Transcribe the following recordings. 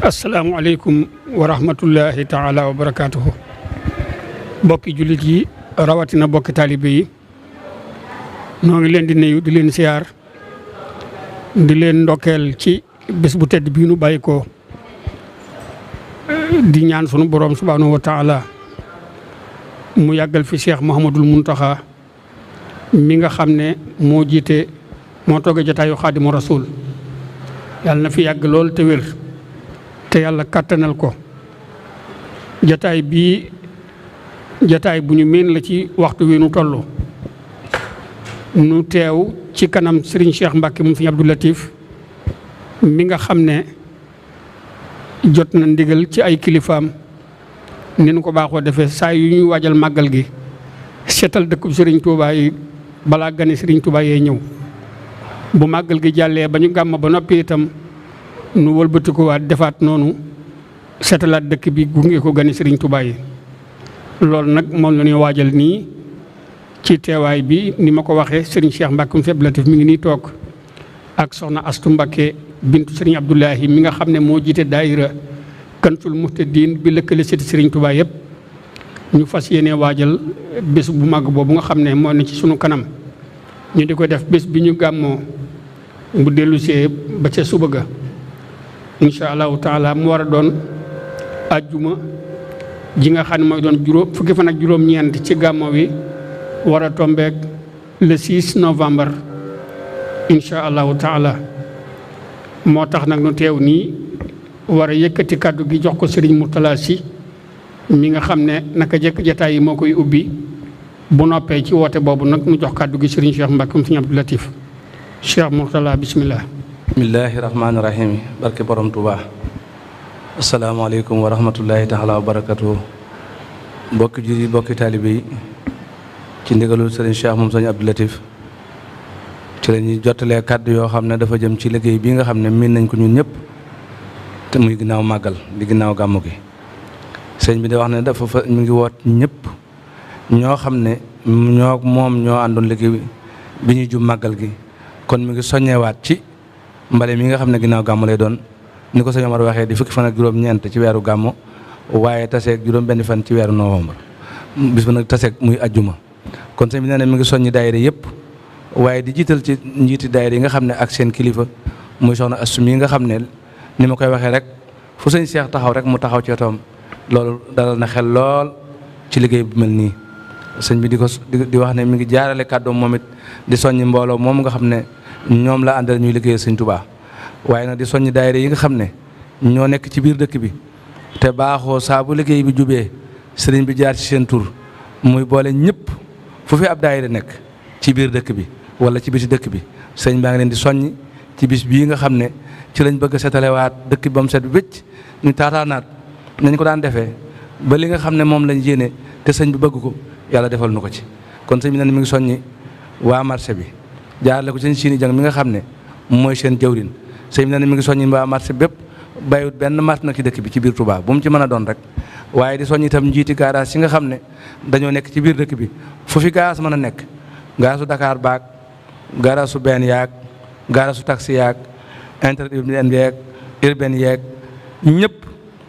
asalaamualeykum wa rahmatullahi taala wa barakaatuhu. bokki jullit yi rawatina bokki taalibe yi noo ngi leen di nuyu di leen siyaar di leen ndokkeel ci bés bu tedd bii nu bàyyi ko di ñaan sunu borom subhaanahu wa taala mu yàggal fi Cheikh Mouhamadul Mountakha mi nga xam ne moo jiite moo toogee jotaayu Xaadimu Rasuul yàlla na fi yàgg lool te wér te yàlla kàttanal ko. jataay bii jataay bu ñu miin la ci waxtu wi nu toll nu teew ci kanam Serigne Cheikh Mbacke moom Serigne Abdou Latif mi nga xam ne jot na ndigal ci ay kilifaam ni nu ko baaxoo defee saa yu ñuy waajal màggal gi seetal dëkkub Serigne Touba yi balaa gane Serigne Touba yee ñëw bu màggal gi jàllee ba ñu gàmm ba noppi itam nu wëlbatikuwaat defaat noonu seetalaat dëkk bi gunge ko gane Serigne Touba yi. loolu nag moom la ñuy waajal nii ci teewaay bi ni ma ko waxee Serigne Cheikh Mbacke mu Abdou Latif mi ngi nii toog ak soxna Astu Mbacke bintu Serigne Abdoulahi mi nga xam ne moo jiite daayira Kansul Muhtadin bi lëkkale sëti Serigne Touba yëpp ñu fas yéene waajal bés bu màgg boobu nga xam ne moo ne ci sunu kanam ñu di ko def bés bi ñu gàmmoo bu dellusee ba ca suba ga incha allahu taala mu war a doon ajjuma ji nga xam ne mooy doon fukki fan ak juróom-ñeent ci gàmmo wi war a tombeek le 6 novembre incha allahu taala moo tax nag nu teew nii war a yëkkati kàddu gi jox ko Serigne Mourtala Sy mi nga xam ne naka jekk jataay yi moo koy ubbi bu noppee ci woote boobu nag nu jox kàddu gi Serigne Cheikh Mbacke mu Serigne Abdou Latif Cheikh Mourtala bismillah. bismillahi rahmaani rahim barke borom Touba. asalaamaaleykum wa rahmatullahi taala wa barakatuhu. mbokki jur yi mbokki taalibe yi ci ndigalul Serigne Cheikh moom Serigne Abdou Latif ci la ñuy jottalee kàddu yoo xam ne dafa jëm ci liggéey bi nga xam ne miin nañ ko ñun ñëpp te muy ginnaaw màggal di ginnaaw gàmmu gi. sëñ bi di wax ne dafa fa mu ngi woot ñëpp ñoo xam ne ñoo àndoon liggéey bi ñuy jub màggal gi kon mi ngi soññewaat ci mbale mi nga xam ne ginnaaw gàmmu lay doon ni ko sëñ Omar waxee di fukki fan ak juróom-ñeent ci weeru gàmmu waaye taseeg juróom-benn fan ci weeru novembre bis ba nag taseeg muy ajjuma. kon sëñ bi nee na mi ngi soññi daayira yëpp waaye di jiital ci njiiti daayira yi nga xam ne ak seen kilifa muy soxna Astou mi nga xam ne ni ma koy waxee rek fu sëñ Cheikh taxaw rek mu taxaw ci wetam loolu dalal na xel lool ci liggéey bu mel nii. sëñ bi di wax ne mi ngi jaarale kàddoom moom it di soññi mbooloo moom nga xam ne ñoom la àndal ñuy liggéeyal sëñ Touba waaye nag di soññi daayira yi nga xam ne ñoo nekk ci biir dëkk bi te baaxoo saa bu liggéey bi jubee sëriñ bi jaar ci seen tur muy boole ñëpp fu fi ab daayira nekk ci biir dëkk bi wala ci biti dëkk bi sëriñ baa ngi leen di soññi ci bis bii nga xam ne ci lañ bëgg a setalewaat dëkk bi ba mu set wécc ñu taataanaat nañ ko daan defee ba li nga xam ne moom lañ yéene te sëñ bi bëgg ko yàlla defal nu ko ci. kon sëñ bi ne mi ngi soññi waa marché bi jaarale ko sëñ Sini Jang mi nga xam ne mooy seen jawrin sëñ bi ne mi ngi soññi waa marché bépp bàyyiwut benn marché nag ci dëkk bi ci biir Touba bu mu ci mën a doon rek waaye di soññi itam njiiti garage yi nga xam ne dañoo nekk ci biir dëkk bi fu fi garage mën a nekk garage su Dakar baag garage su benn yaag garage su taxi yaag interurbaine yeeg urbaine yeeg ñëpp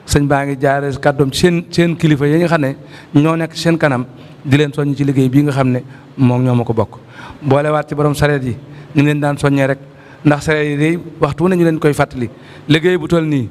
sëñ baa ngi jaare kàddoom ci seen kilifa yi nga xam ne ñoo nekk seen kanam di leen soññ ci liggéey bii nga xam ne moom ñoo ma ko bokk. boolewaat ci borom sareet yi ñu leen daan soññee rek ndax sareet yi day waxtu ne ñu leen koy fàttali liggéey bu toll nii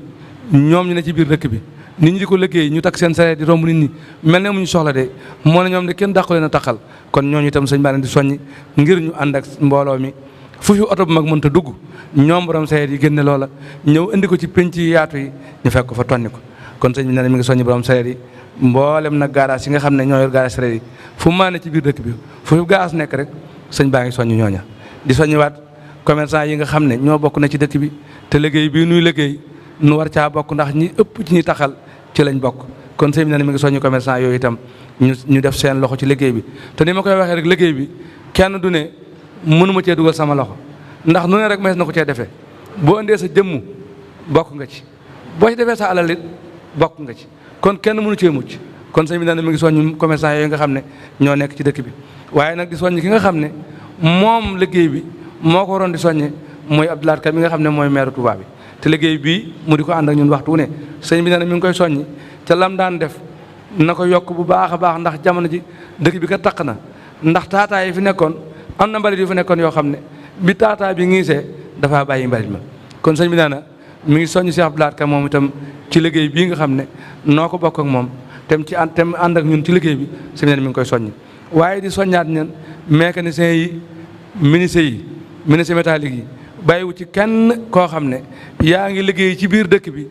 ñoom ñu ne ci biir dëkk bi nit ñi di ko liggéey ñu takk seen sareet di romb nit ñi mel ne amuñu soxla de moo ne ñoom de kenn dàqu leen a taxal kon ñooñu itam sëñ baa leen di soññi ngir ñu ànd ak mbooloo mi fu fi oto bu mag mënta dugg ñoom borom sareet yi génne loola ñëw indi ko ci penc yi yaatu yi ñu fekk ko fa tonni ko. kon sëñ bi nee na mi ngi soññi borom sareet yi mboolem nag garage yi nga xam ne ñoo yor garage sareet yi fu maa ne ci biir dëkk bi fu fi garage nekk rek sëñ baa ngi soññi ñooña di soññiwaat commerçant yi nga xam ne ñoo bokk na ci dëkk bi te liggéey bii nuy liggéey nu war caa bokk ndax ñi ëpp ci ñi taxal ci lañ bokk kon sëñ bi nee na mi ngi soññi commerçant yooyu itam ñu def seen loxo ci liggéey bi te ni ma koy waxee rek liggéey bi kenn du ne mënuma cee dugal sama loxo ndax nu ne rek mees na ko cee defee boo indee sa jëmm bokk nga ci boo ci defee sa alal it bokk nga ci kon kenn mënu cee mucc kon sëñ bi nee na mi ngi soññ commerçant yooyu nga xam ne ñoo nekk ci dëkk bi waaye nag di soññ ki nga xam ne moom liggéey bi moo ko waroon di soññe mooy Abdou Lahad Ka mi nga xam ne mooy maire Touba bi te liggéey bii mu di ko ànd ak ñun waxtu wu ne sëñ bi nee na mi ngi koy soññi ca lam daan def na ko yokk bu baax a baax ndax jamono ji dëkk bi ka taq na ndax taataa yi fi nekkoon am na mbalit yu fi nekkoon yoo xam ne bi taataa bi ngiisee dafaa bàyyi mbalit ma kon sëñ bi nee na mi ngi soññ Cheikh Abdou Lahad Ka moom itam ci liggéey bii nga xam ne noo ko bokk ak moom tem ànd ak ñun ci liggéey bi sëñ bi nee na mi ngi koy soññ waaye di soññaat ñen mécaniciens yi menuisier métallique yi bàyyiwu ci kenn koo xam ne yaa ngi liggéey ci biir dëkk bi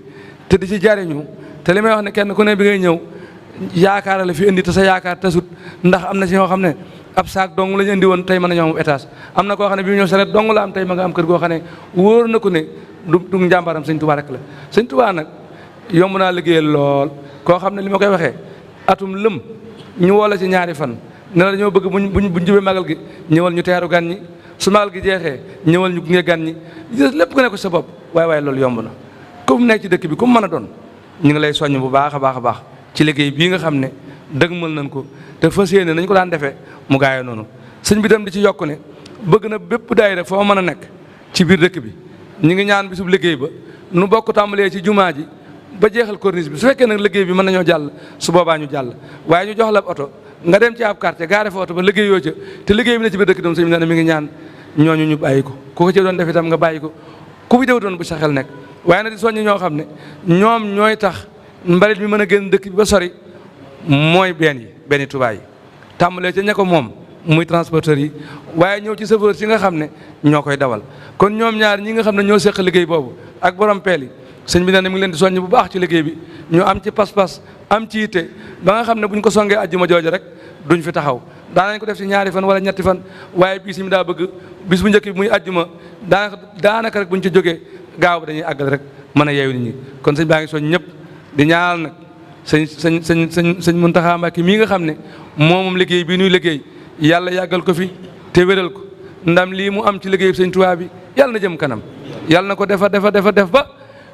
te di ci jariñu te li may wax ne kenn ku ne bi ngay ñëw yaakaar la fi indi te sa yaakaar tasut ndax am na si ñoo xam ne ab saak dong la ñu indi woon tey mën a ñoom étage am na koo xam ne bi mu ñëw saret dong la am tey ma nga am kër goo xam ne wóor na ko ne du njàmbaram sëñ Tuubaa rek la sëñ Tuubaa nag yomb naa liggéeyal lool koo xam ne li ma koy waxee atum lëm ñu woo la ci ñaari fan ne la dañoo bëgg buñ jubee magal gi ñëwal ñu teeru gan ñi su magal gi jeexee ñëwal ñu gunge gan ñi lépp ku nekk sa bopp waaye loolu yomb na ku mu nekk ci dëkk bi ku mu mën a doon ñu ngi lay soññ bu baax a baax ci liggéey bii nga xam ne dëgmal nañ ko te fas yéene nañ ko daan defee mu gaayoo noonu sëñ bi dem di ci yokk ne bëgg na bépp daayira foo mën a nekk ci biir dëkk bi ñu ngi ñaan bisub liggéey ba nu bokk tàmbalee ci jumaa ji ba jeexal corniche bi su fekkee nag liggéey bi mën nañoo jàll su boobaa ñu jàll waaye ñu jox la oto nga dem ci ab quartier gaare fa oto ba liggéey yoo ca te liggéey bi ne ci biir dëkk doom sëñ bi nee na mi ngi ñaan ñooñu ñu bàyyi ko ku ko ci doon def itam nga bàyyi ko ku fi doon bu sa xel nekk waaye nag di soññi ñoo xam ne ñoom ñooy tax mbalit mi mën a génn dëkk bi ba sori mooy benn Tuubaa yi tàmbalee ca ña ko moom muy transporteur yi waaye ñëw ci chauffeur si nga xam ne ñoo koy dawal kon ñoom ñaar ñi nga xam ne ñoo seq liggéey boobu ak borom peel yi sëñ bi nee na mi ngi leen di soññ bu baax ci liggéey bi ñu am ci pas-pas am ci yitte ba nga xam ne buñ ko songee ajjuma jooju rek duñ fi taxaw daanañ ko def ci ñaari fan wala ñetti fan waaye bis mi daa bëgg bis bu njëkk bi muy ajjuma daanaka rek buñ ci jógee gaaw ba dañuy àggal rek mën a yeewu nit ñi kon sëñ baa ngi soñ ñëpp di ñaanal nag sëñ Muntaxa Mbàkke mii nga xam ne moom liggéey bii nuy liggéey yàlla yàggal ko fi te wéral ko ndam lii mu am ci liggéey sëñ Tuubaa bi yàlla na jëm kanam yàlla na ko def ba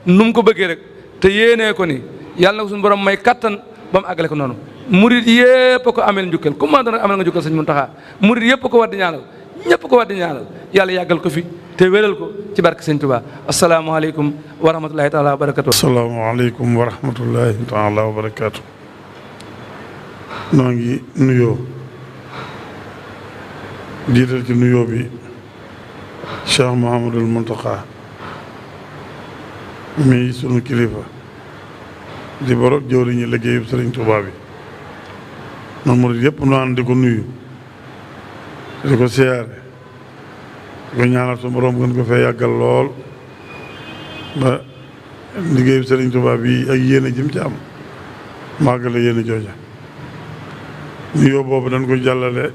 nu mu ko bëggee rek te yéenee ko ni yàlla na ko suñu borom may kattan ba mu àggale ko noonu murid yëpp ko amel njukkal comme maa doon rek amel nga njukkal sëñ Muntaxa murid yëpp ko war di ñaanal ñëpp ko war di ñaanal yàlla yàggal ko fi te wéral ko ci barke sëñ Tuubaa asalaamaaleykum wa rahmatulahi taala wa barakatu. asalaamaaleykum wa rahmatulahi taala wa barakatu. noo ngi nuyoo jiital ci nuyoo bi Cheikh Mouhamadul Muntaxa mi sunu kilifa di borom jëwriñu liggéeyu sëriñ Tuubaa bi noonu murid yëpp nu ànd di ko nuyu di ko siyaare di ko ñaanal su borom gën ko fee yàggal lool ba liggéeyu sëriñ Tuubaa bi ak yéene jëm ci am màggale yéene jooja nuyoo boobu dañ ko jàllale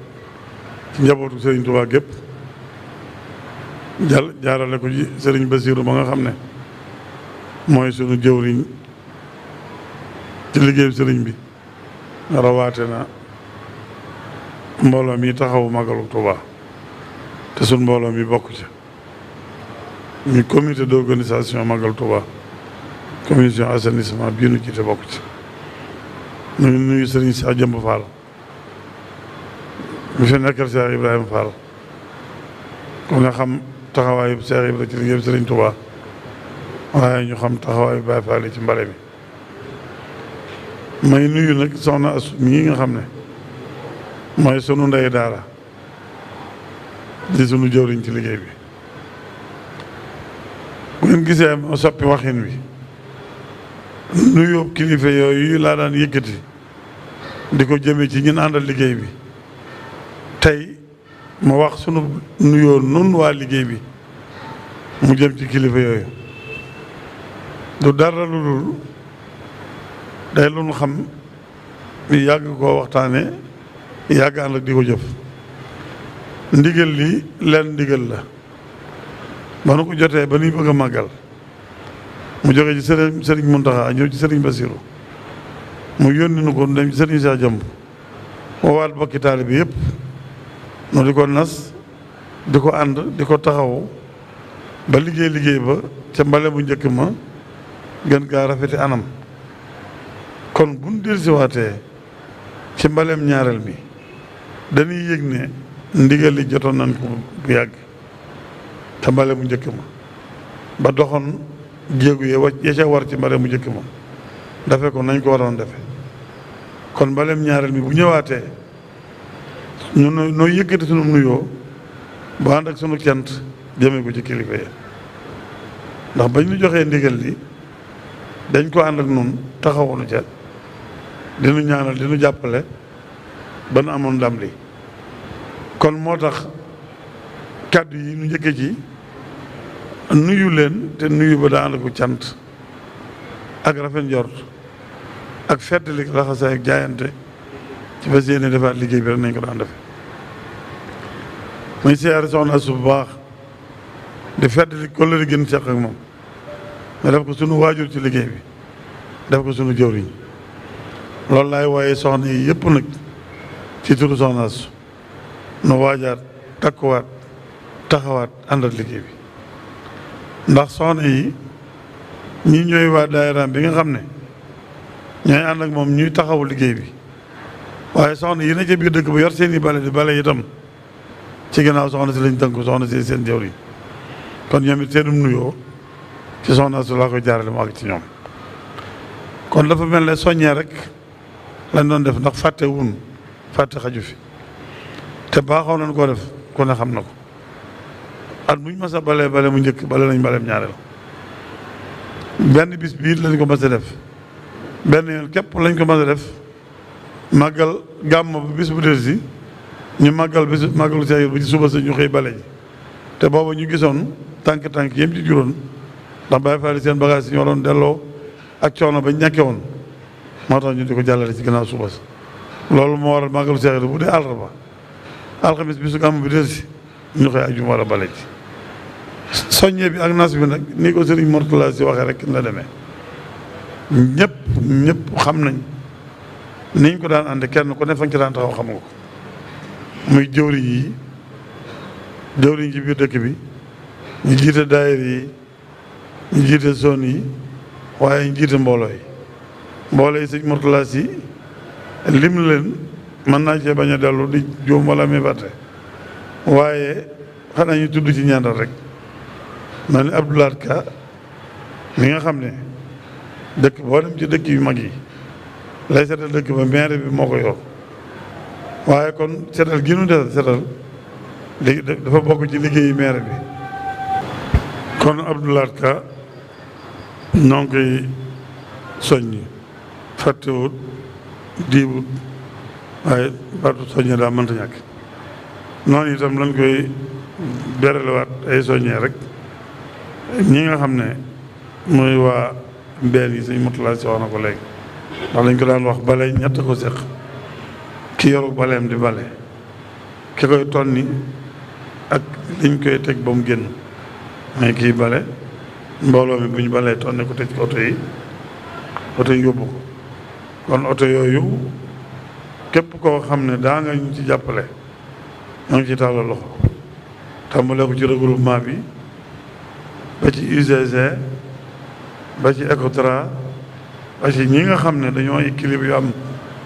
ci njabootu sëriñ Tuubaa gépp jaarale ko ci sëriñ Basiiru ba nga xam ne mooy sunu jëwriñ ci liggéeyu sëriñ bi rawaate na mbooloo mi taxawu magalu Tuubaa te sun mbooloo mi bokk ci ñu comité d'organisation magal Tuubaa commission assainissement bii nu jiite bokk ci ñu nuyu sëriñ Cheikh Jëmb Fall mu fi nekkal Cheikh Ibrahima Fall ku nga xam taxawaayu Cheikh Ibrahima ci liggéeyu sëriñ Tuubaa waaye ñu xam taxawaayu Baay Faal ci mbale mi may nuyu nag soxna Asu mii nga xam ne mooy sunu ndey daara di sunu jëwriñ ci liggéey bi bu ngeen gisee moo soppi waxin wi nuyoo kilifa yooyu laa daan yëkkati di ko jëme ci ñun àndal liggéey bi tey ma wax sunu nuyoo nun waa liggéey bi mu jëm ci kilifa yooyu du dara lu dul day lu nu xam yàgg koo waxtaane yàgg ànd ak di ko jëf ndigal li leen ndigal la ba nu ko jotee ba nuy bëgg a màggal mu jóge ci sëriñ Muntaxa ñëw ci sëriñ Basiru mu yónni nu ko dem ci sëriñ Cheikh Jëmb woowaat bokki taalibe bi yëpp nu di ko nas di ko ànd di ko taxaw ba liggéey ba ca mbale bu njëkk ma gën gaa rafeti anam kon buñ dellusiwaatee ci mbaleem ñaareel bi dañuy yëg ne ndigal li jotoon nañ ko bu yàgg te mbale bu njëkk ma ba doxoon jéegu ye wàcc ya ca war ci mbale mu njëkk moom dafe ko nañ ko waroon defe kon mbaleem ñaareel mi bu ñëwaatee ñun nooy yëkkati sunu nuyoo bu ànd ak sunu cant jëmee ko ci kilifa yi ndax bañ ñu joxee ndigal li dañ ko ànd ak nun taxawunu ca dinu ñaanal dinu jàppale ba nu amoon ndam li kon moo tax kàddu yi nu njëkke ci nuyu leen te nuyu ba daa ànd ak cant ak rafet njort ak feddali laxasaay ak jaayante ci fas yéene defaat liggéey bi rek nañ ko daan defe muy siyaare soxna su bu baax di feddali kóllëre gën seq ak moom nga def ko sunu waajur ci liggéey bi def ko sunu jëwriñ loolu laay wooye soxna yi yëpp nag ci turu soxna su nu waajaat takkuwaat taxawaat àndat liggéey bi ndax soxna yi ñi ñooy waa daayiraam bi nga xam ne ñooy ànd ak moom ñuy taxawu liggéey bi waaye soxna yi na ci biir dëkk ba yor seen i bale di bale itam ci ginnaaw soxna si lañ tënku soxna si seen jëwriñ kon ñoom it seenum nuyoo ci soxna su laa koy jaarale mu àgg ci ñoom kon dafa mel ne soññee rek lañ doon def ndax fàtte wun fàtte xaju fi te baaxoo nañ koo def ku ne xam na ko at muñ mas a bale mu njëkk bale nañ baleem ñaareel benn bis bii lañ ko mas a def benn yoon képp lañ ko mas a def màggal gàmm ba bis bu del si ñu màggal bis màggalu Seex bu ci suba sa ñu xëy bale ji te booba ñu gisoon tànk yém ci juróon ndax Baay Faal seen bagage yi ñu waroon delloo ak coono ba ñàkke woon moo tax ñu di ko jàllale ci gannaaw suba sa loolu moo waral màggalu Seex bu dee àllarba alxamis bisu gàmm bi del si ñu xëy ak jum war a bale ji soññee bi ak nas bi nag ni ko Sëriñ Mortala si waxee rek la demee ñëpp xam nañ niñ ko daan ànde kenn ku ne fa nga ci daan taxaw xam nga ko muy jëwriñ ci biir dëkk bi ñu jiite daayira yi ñu jiite zone yi waaye ñu jiite mbooloo yi Sëriñ Mortala si lim leen mën naa cee bañ a dellu di juum wala mi batte waaye xanaa ñu tudd ci ñaanal rek mel ni Abdoulaye Ka mi nga xam ne dëkk boo dem ci dëkk yu mag yi lay setal dëkk ba maire bi moo ko yor waaye kon setal gi nu def setal léegi dafa bokk ci liggéeyu maire bi kon Abdoulaye Ka ñoo ngi koy soññi fàttewut diibut waaye baatu soññe daa mënta ñàkk noonu itam lañ koy beralewaat ay soññee rek ñi nga xam ne mooy waa mbeen yi Sëñ Murtala si wax na ko léegi ndax lañ ko daan wax bale ñett ko seq ki yoru baleem di bale ki koy tonni ak liñ koy teg ba mu génn mais kii bale mbooloo mi bu ñu balee tonni ko tëj ko oto yi yóbbu ko kon oto yooyu képp koo xam ne daa nga ñu ci jàppale ñoo ngi ci tàllal loxo tàmbalee ko ci regroupement bi ba ci UGC ba ci Ecotra ba ci ñi nga xam ne dañoo ay équilibre yu am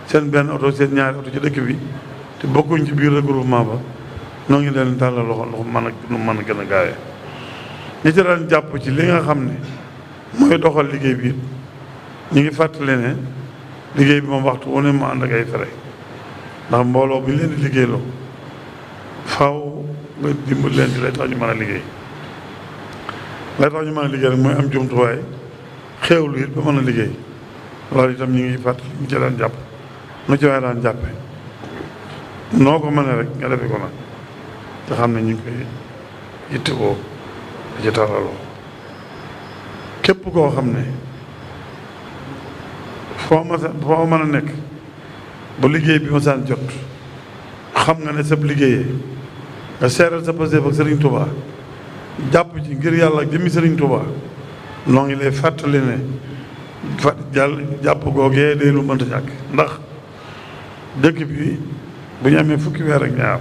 seen benn oto seen ñaari oto ci dëkk bi te bokkuñ ci biir regroupement ba noo ngi leen tàllal loxo ndox mën a gën a gaawee ñi ci daan jàpp ci li nga xam ne mooy doxal liggéey bi ñu ngi fàttali ne liggéey bi moom waxtu wu ne mu ànd ak ay fere ndax mbooloo bu ñu leen di liggéeyloo faaw nga dimbali leen ci lay tax ñu mën a liggéey lay tax ñu mën a liggéey rek mooy am jumtuwaay xéewlu it ba mën a liggéey loolu itam ñu ngi fàttali ñu ci daan jàpp nu ci waaye daan jàppe noo ko mënee rek nga defe ko nag te xam ne ñu ngi koy yittewoo di ci taraloo képp koo xam ne foo mën a nekk bu liggéey bi ma saan jot xam nga ne sab liggéeyee nga seeral sa paseef ak Serigne Touba jàpp ci ngir yàlla ak jëmmi Serigne Touba noo ngi lay fàttali ne jàpp googee day lu mënta ñàkk ndax dëkk bi bu ñu amee fukki weer ak ñaar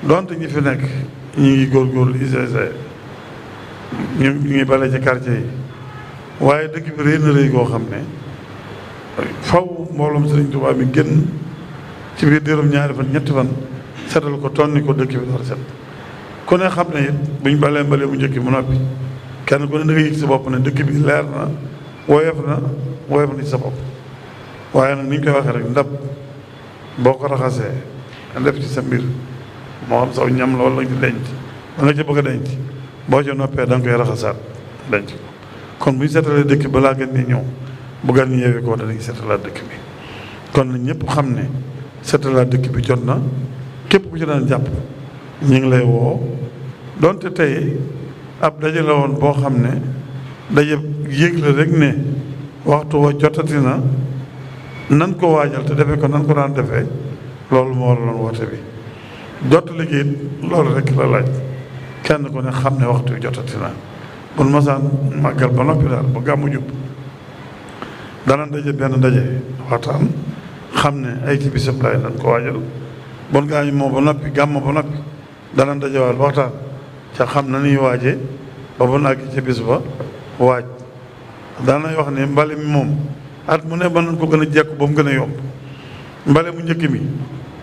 donte ñi fi nekk ñu ngi góorgóorlu ICC ñu ngi bale ci quartier yi waaye dëkk bi rëy na rëy koo xam ne faw mbooloom Serigne Touba mi génn ci biir diirum ñaari fan ñetti fan setal ko tonni ko dëkk bi dara set ku ne xam ne it buñ balee mbale mu njëkk mu noppi kenn ku ne da nga yëg sa bopp ne dëkk bi leer na woyof na ci sa bopp. waaye nag ni ñu koy waxee rek ndab boo ko raxasee def ci sa mbir moo xam saw ñam la wala nga denc da nga ca bëgg a denc boo ca noppee da nga koy raxasaat denc ko kon bu ñu seetalee dëkk balaa gën ni ñëw bu gan ñi yeewee ko danañ seetalaat dëkk bi kon nag ñëpp xam ne seetalaat dëkk bi jot na képp ku ci daan jàpp ñu ngi lay woo donte tey ab daje la woon boo xam ne daje yéeg la rek ne waxtu wa jotati na nan ko waajal te defee ko nan ko daan defee loolu moo waraloon woote bi jot liggéey loolu rek la laaj kenn ku ne xam ne waxtu wi jotati na bun masaan màggal ba noppi daal ba gàmmu jub dana daje benn daje waxtaan xam ne ay ci bisam laay nan ko waajal bon gaañu moom ba noppi gàmm ba noppi dana dajewaat waxtaan ca xam na ñuy waaje ba bu àgg ci bis ba waaj daanay wax ne mbale mi moom at mu ne mën nañ ko gën a jekku ba mu gën a yomb mbale mu njëkk mi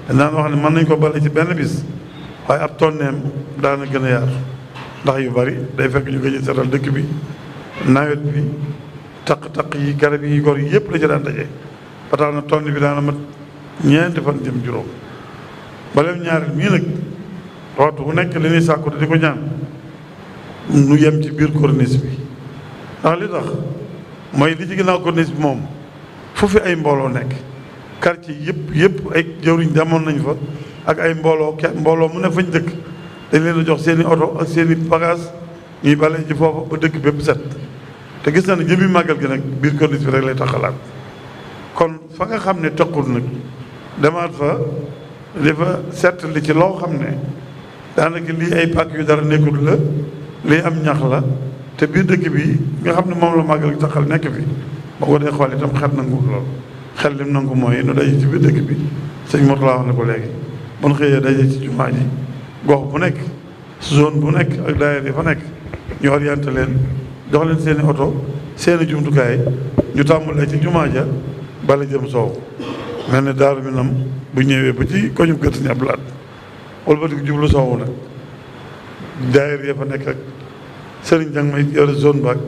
daan wax ne mën nañ ko bale ci benn bis waaye ab tonneem daana gën a yaatu ndax yu bari day fekk ñu gëj a setal dëkk bi nawet bi taq-taq yi garab yi gor yi yëpp la ci daan daje ba tax na tonne bi daana mat ñeenti fan jëm juróom baleem ñaareel mii nag waxtu bu nekk li ñuy sàkku di ko ñaan nu yem ci biir corniche bi ndax li tax mooy li ci ginnaaw corniche bi moom fu fi ay mbooloo nekk quartier yëpp ay jëwriñ demoon nañ fa ak ay mbooloo mu ne fañ dëkk dañ leen a jox seen i oto ak seen i bagage ñuy bale ji foofu ba dëkk bépp set te gis na ne jëmmi màggal gi nag biir corniche bi rek lay taxalaat kon fa nga xam ne tëqul nag demaat fa di fa set li ci loo xam ne daanaka lii ay pàkk yu dara nekkul la lii am ñax la te biir dëkk bi nga xam ne moom la màggal gi taxal nekk fi boo ko dee xool itam xel nangu lool xel lim nangu mooy nu daje ci biir dëkk bi sëñ Mourtala wax na ko léegi bu ñu xëyee daje ci jumaa ji gox bu nekk zone bu nekk ak daayira yi fa nekk ñu orienté leen jox leen seen i oto seen i jumtukaay ñu tàmbalee ci jumaa ja bala jëm soow mel ne daaru minam bu ñëwee ba ci koñu gët ñi ab laat wala ba di jublu soowu nag daayira ya fa nekk ak sëriñ jang may yore zone baag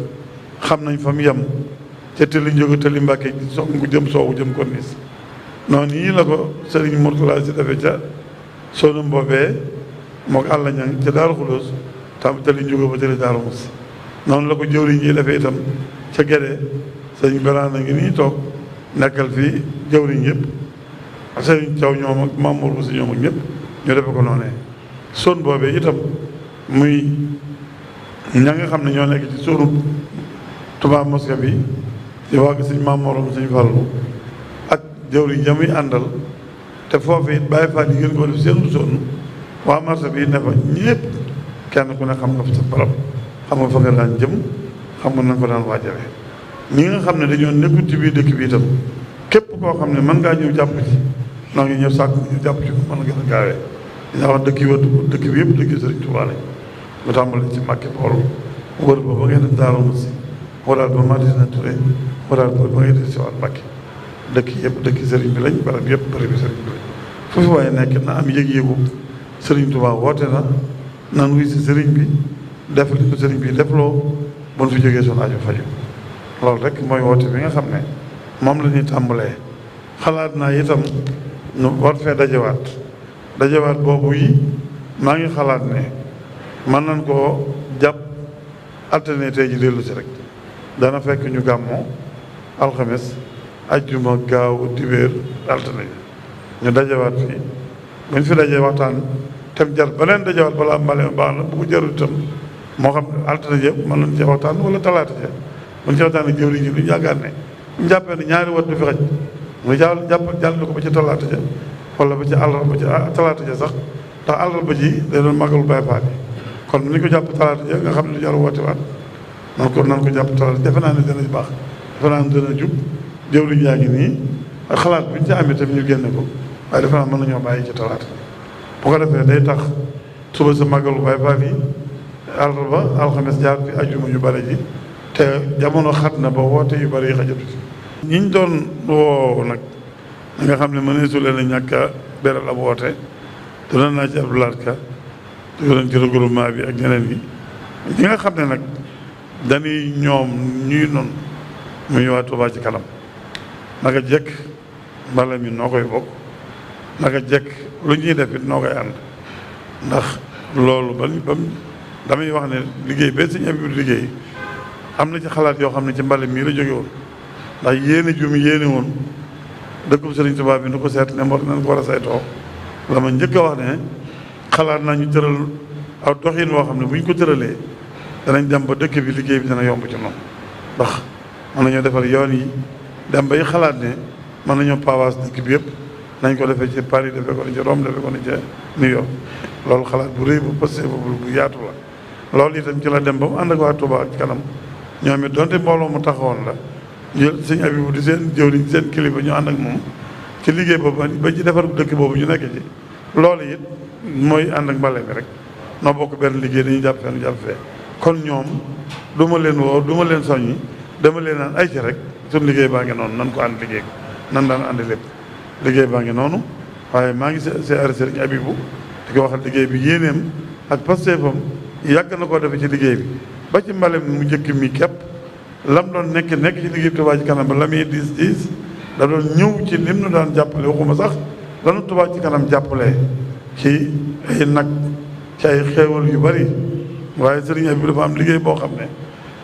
xam nañ fa mu yem ca tëli njóga tëli mbàkke ngu jëm soowu jëm corniche noonu yii la ko sëriñ Mourtala si defee ca sonu mboobee mook àlla ñang ca daaru xulóos tam tëli njóga ba tëli daaru mus noonu la ko jëwriñ yi defee itam ca Gédé sëriñ Beraana ngi nii toog nekkal fii jëwriñ yëpp sëriñ Thiaw ñoom ak Mamour Bousso ñoom ak ñëpp ñu defe ko noonee son boobee itam muy ña nga xam ne ñoo nekk ci sunu Touba mosquée bi di wàgg sëñ Mamour sëñ Fallu ak jëwriñ jamuy àndal te foofu it bàyyi faa di gën ko def seen sonn waa marché bi ne fa ñëpp kenn ku ne xam nga fa sa barab xam nga fa nga daan jëm xam nga na ko daan waajale ñi nga xam ne dañoo nekkul ci biir dëkk bi itam képp koo xam ne mën ngaa ñëw jàpp ci noo ngi ñëw sàkk ñu jàpp ci mën a gën a gaawee dañaa wax dëkk yi wër dëkk bi yëpp dëkk Sëriñ Tuubaa lañ mu tàmbali ci Mbàkke Bawol wër ba ba ngeen Daaru Muxti waraat ba Madina Touré waraat ba ba ngay def si waat Mbàkke dëkk yëpp dëkk sëriñ bi lañ barab yëpp barab bi sëriñ bi lañ foofu waaye nekk na am yëg-yëgu Sëriñ Tuubaa woote na nan wuy si sëriñ bi def li ko sëriñ bi defloo bon fi jógee son aajo faju loolu rek mooy woote bi nga xam ne moom la ñuy tàmbalee xalaat naa itam ñu war fee dajewaat boobu yi maa ngi xalaat ne mën nañ koo jàpp alterné tey ji dellu si rek dana fekk ñu gàmmoo alxames ajjuma gaaw dibéer alterné ñu dajewaat fii bu ñu fi dajee waxtaan tem jar beneen dajewaat balaa mbale baax na bu ko jarul itam moo xam alterné yëpp mën nañ cee waxtaan wala talaata ja bu ñu ci waxtaan ak jëwriñ ji lu ñu yaakaar ne ñu jàppee ne ñaari wat du fi xaj mu jàll ko ba ci talaata ja wala ba ci àllarba ci talaata ja sax ndax àllarba ji day doon màggalu Baay Faal bi kon ni ko jàpp talaata ja nga xam ne jaru woote waat nan ko jàpp talaata defe naa ne dana baax defe naa ne dana jub jëwriñ yaa ngi nii ak xalaat bu ñu ci amee tamit ñu génne ko waaye defe naa mën nañoo bàyyi ci talaata bu ko defee day tax suba sa màggalu Baay Faal yi àllarba alxames jaar fi ajjuma yu bare ji te jamono xat na ba woote yu bari yi xajatu ci ñiñ doon woo nag nga xam ne mëneesu leen a ñàkk a beral ab woote dana naa ci Abdou Lahad Ka dugaleen ci regroupement bi ak ñeneen yi ñi nga xam ne nag dañuy ñoom ñuy noonu muy waa Touba ci kanam naka jekk mbala mi noo koy bokk naka jekk lu ñuy def it noo koy ànd ndax loolu ba damay wax ne liggéey ba Sëñ Abibu liggéey am na ci xalaat yoo xam ne ci mbale mii la jóge woon ndax yéene ju mu yéene woon dëkkub Sëriñ Tuubaa bi nu ko seet ne nañ ko war a saytoo la ma njëkk a wax ne xalaat naa ñu tëral aw doxin woo xam ne bu ñu ko tëralee danañ dem ba dëkk bi liggéey bi dana yomb ci noonu ndax mën nañoo defar yoon yi dem bay xalaat ne mën nañoo paawaas dëkk bi yëpp nañ ko defee ci Paris defee ko ne ci Rome defee ko ne ci New York loolu xalaat bu rëy bu posté bu yaatu la loolu itam ci la dem ba mu ànd ak waa Touba ci kanam ñoom it donte mbooloo mu taxawoon la ñu Sëñ Abibu di seen jëwriñ seen kilifa ñu ànd ak moom ci liggéey boobu ba ci defar dëkk boobu ñu nekk ci loolu it mooy ànd ak mbale mi rek noo bokk benn liggéey dañuy jàpp fee nu jàpp fee kon ñoom du ma leen woo du ma leen soññi dama leen naan ay ci rek suñu liggéey baa ngi noonu nan ko ànd liggéey ko nan daan ànd lépp liggéey baa ngi noonu waaye maa ngi siyaare Sëriñ Abibu di ko waxal liggéey bi yéeneem ak pasteefam yàgg na koo defe ci liggéey bi ba ci mbale mu njëkk mi képp lam doon nekk ci liggéey bi Touba ci kanam ba la muy diis da doon ñëw ci lim nu daan jàppale waxuma sax lanu Touba ci kanam jàppale ci ay nag ci ay xéewal yu bari waaye Sëriñ Abibu dafa am liggéey boo xam ne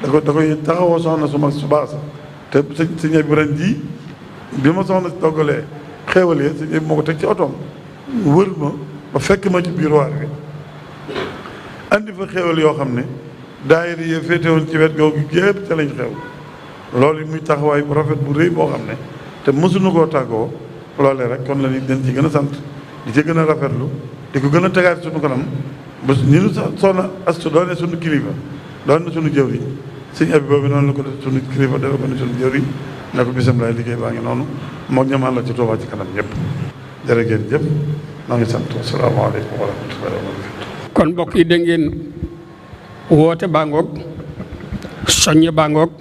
da koy taxawoo soxna su mag su baax te Sëriñ Abibu ren jii bi ma soxna si toggalee xéewal yi Sëriñ Abibu moo ko teg ci otoom wër ma ba fekk ma ci biir waar bi andi fa xéewal yoo xam ne daayira yi féete woon ci wet googu gépp ca lañ xew loolu muy taxawaay bu rafet bu rëy boo xam ne te mësuñu koo tàggoo loolee rek kon la nit dañ ci gën a sant di ci gën a rafetlu di ko gën a tegaat suñu kanam ba ni ñu soxna astu doone suñu kilifa doon na suñu jëwriñ Sëñ Abibu boobu noonu la ko def suñu kilifa defe ko ne suñu jëwriñ ne ko bisam laay liggéey baa ngi noonu moom ñamaan la ci Touba ci kanam ñëpp jërë ngeen jëf maa ngi sant asalaamaaleykum wa rahmatullahi wa barakatu kon mbokk yi dégg ngeen woote baa ngoog soññe baa ngoog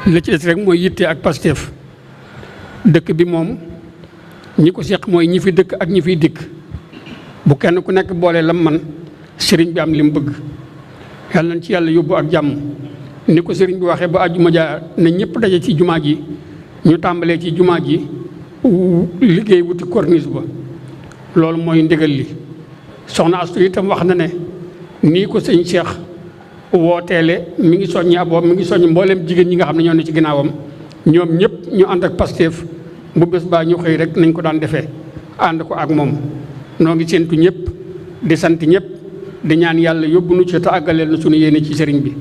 li ci des rek mooy yitte ak Pastef dëkk bi moom ñi ko seq mooy ñi fi dëkk ak ñi fiy dikk bu kenn ku nekk boole lam man sëriñ bi am li mu bëgg yàlla nañ ci yàlla yóbbu ak jàmm ni ko sëriñ bi waxee ba àjjuma ja na ñëpp daje ci jumaa ji ñu tàmbalee ci jumaa ji liggéey wuti corniche ba loolu mooy ndigal li soxna Astu itam wax na ne nii ko sëñ Cheikh wooteele mi ngi soññi aboo mi ngi soññ mbooleem jigéen ñi nga xam ne ñoo ne ci ginnaawam ñoom ñëpp ñu ànd ak Pastef bu bés baa ñu xëy rek nañ ko daan defee ànd ko ak moom noo ngi séentu ñëpp di sant ñëpp di ñaan yàlla yóbbu nu ci te àggaleel na suñu yéene ci sëriñ bi